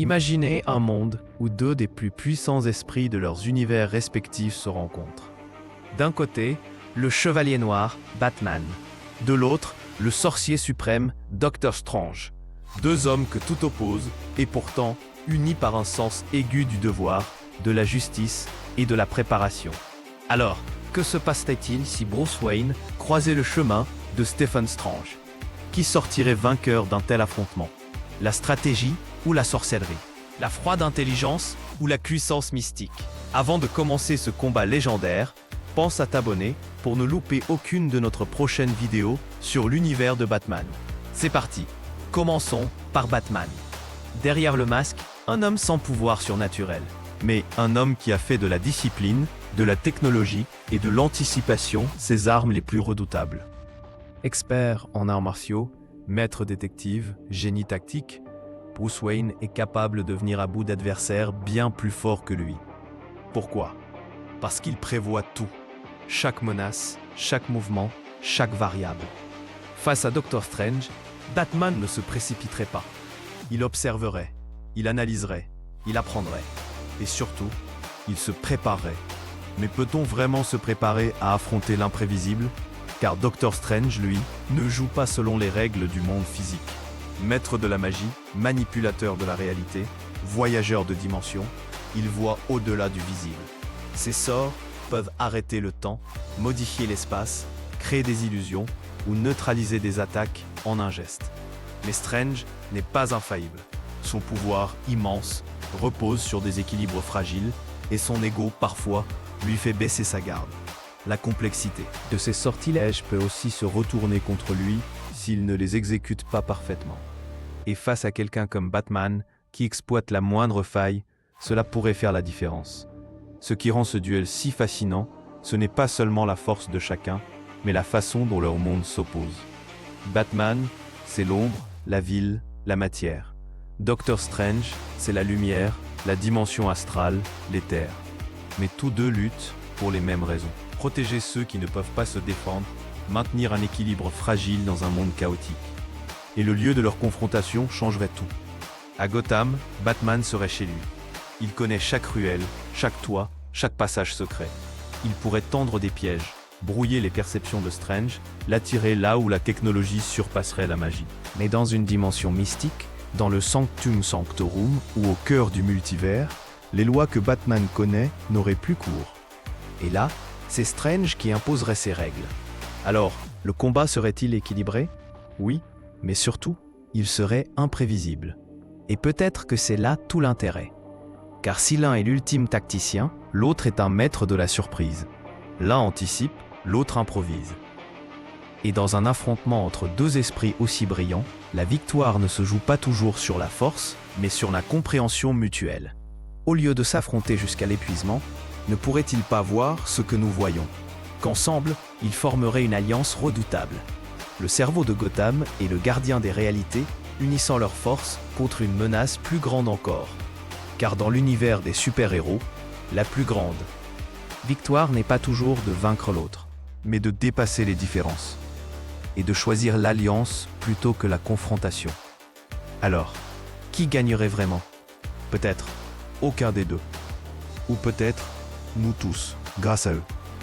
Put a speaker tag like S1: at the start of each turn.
S1: Imaginez un monde où deux des plus puissants esprits de leurs univers respectifs se rencontrent. D'un côté, le Chevalier Noir, Batman. De l'autre, le Sorcier suprême, Doctor Strange. Deux hommes que tout oppose, et pourtant unis par un sens aigu du devoir, de la justice et de la préparation. Alors, que se passerait-il si Bruce Wayne croisait le chemin de Stephen Strange? Qui sortirait vainqueur d'un tel affrontement? La stratégie ou la sorcellerie? La froide intelligence ou la puissance mystique? Avant de commencer ce combat légendaire, pense à t'abonner pour ne louper aucune de notre prochaines vidéos sur l'univers de Batman. C'est parti. Commençons par Batman. Derrière le masque, un homme sans pouvoir surnaturel. Mais un homme qui a fait de la discipline, de la technologie et de l'anticipation ses armes les plus redoutables. Expert en arts martiaux, maître détective, génie tactique, Bruce Wayne est capable de venir à bout d'adversaires bien plus forts que lui. Pourquoi? Parce qu'il prévoit tout. Chaque menace, chaque mouvement, chaque variable. Face à Doctor Strange, Batman ne se précipiterait pas. Il observerait, il analyserait, il apprendrait. Et surtout, il se préparerait. Mais peut-on vraiment se préparer à affronter l'imprévisible? Car Doctor Strange, lui, ne joue pas selon les règles du monde physique. Maître de la magie, manipulateur de la réalité, voyageur de dimension, il voit au-delà du visible. Ses sorts peuvent arrêter le temps, modifier l'espace, créer des illusions ou neutraliser des attaques en un geste. Mais Strange n'est pas infaillible. Son pouvoir immense repose sur des équilibres fragiles et son ego, parfois, lui fait baisser sa garde. La complexité de ses sortilèges peut aussi se retourner contre lui s'il ne les exécute pas parfaitement. Et face à quelqu'un comme Batman, qui exploite la moindre faille, cela pourrait faire la différence. Ce qui rend ce duel si fascinant, ce n'est pas seulement la force de chacun, mais la façon dont leurs mondes s'opposent. Batman, c'est l'ombre, la ville, la matière. Doctor Strange, c'est la lumière, la dimension astrale, l'éther. Mais tous deux luttent pour les mêmes raisons. Protéger ceux qui ne peuvent pas se défendre, maintenir un équilibre fragile dans un monde chaotique. Et le lieu de leur confrontation changerait tout. À Gotham, Batman serait chez lui. Il connaît chaque ruelle, chaque toit, chaque passage secret. Il pourrait tendre des pièges, brouiller les perceptions de Strange, l'attirer là où la technologie surpasserait la magie. Mais dans une dimension mystique, dans le Sanctum Sanctorum ou au cœur du multivers, les lois que Batman connaît n'auraient plus cours. Et là, c'est Strange qui imposerait ses règles. Alors, le combat serait-il équilibré? Oui, mais surtout, il serait imprévisible. Et peut-être que c'est là tout l'intérêt. Car si l'un est l'ultime tacticien, l'autre est un maître de la surprise. L'un anticipe, l'autre improvise. Et dans un affrontement entre deux esprits aussi brillants, la victoire ne se joue pas toujours sur la force, mais sur la compréhension mutuelle. Au lieu de s'affronter jusqu'à l'épuisement, ne pourrait-il pas voir ce que nous voyons? Qu'ensemble, ils formeraient une alliance redoutable. Le cerveau de Gotham est le gardien des réalités, unissant leurs forces contre une menace plus grande encore. Car dans l'univers des super-héros, la plus grande victoire n'est pas toujours de vaincre l'autre, mais de dépasser les différences et de choisir l'alliance plutôt que la confrontation. Alors, qui gagnerait vraiment? Peut-être aucun des deux. Ou peut-être nous tous, grâce à eux.